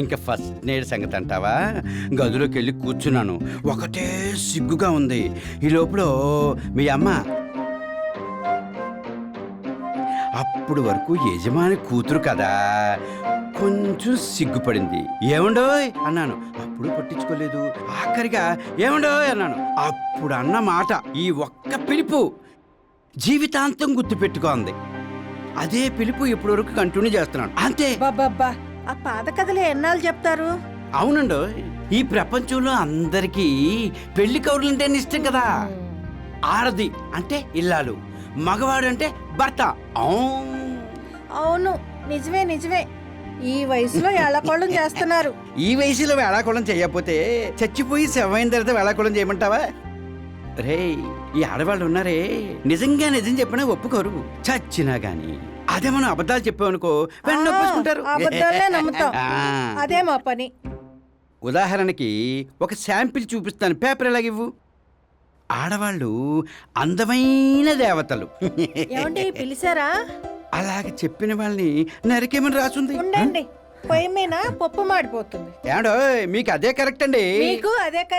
ఇంకా ఫస్ట్ నేడు సంగతి అంటావా? గదిలోకి వెళ్ళి కూర్చున్నాను, ఒకటే సిగ్గుగా ఉంది. ఈ లోపల మీ అమ్మ అప్పుడు వరకు యజమాని కూతురు కదా, కొంచెం సిగ్గుపడింది. ఏమండోయ్ అన్నాను, అప్పుడు పట్టించుకోలేదు. ఆఖరిగా ఏమండోయ్ అన్నాను, అప్పుడు అన్న మాట ఈ ఒక్క పిలుపు జీవితాంతం గుర్తుపెట్టుకోంది. అదే పిలుపు ఇప్పటి వరకు కంటిన్యూ చేస్తున్నాను అంతే. బాబా ఆ పాత కథలు ఎన్నాళ్ళు చెప్తారు? అవునండో, ఈ ప్రపంచంలో అందరికీ పెళ్లి కౌరులంటేనే ఇష్టం కదా. ఆడది అంటే ఇల్లాలు, మగవాడు అంటే భర్త. అవును, నిజమే నిజమే. ఈ వయసులో ఏళకోళం చేస్తున్నారు. ఈ వయసులో వేళాకోళం చేయకపోతే చచ్చిపోయి శవమైన తర్వాత వేళాకోళం చేయమంటావా? రే, ఈ ఆడవాళ్ళు ఉన్నారే, నిజంగా నిజం చెప్పినా ఒప్పుకోరు. చచ్చినా గాని అదే మనం అబద్ధాలు చెప్పామనుకో వెంటనే ఒప్పుకుంటారు. అబద్ధాలే నమ్ముతాం, అదే మా పని. ఉదాహరణకి ఒక శాంపిల్ చూపిస్తాను, పేపర్ ఎలాగివ్వు. ఆడవాళ్ళు అందమైన దేవతలు. ఏమండి పిలిచారా? అలాగ చెప్పిన వాళ్ళని నరికేమని రాసుంది. ఉండండి, పొయ్యి మీద పప్పు మాడిపోతుంది. ఏడో మీకు అదే కరెక్ట్ అండి. మీకు అదే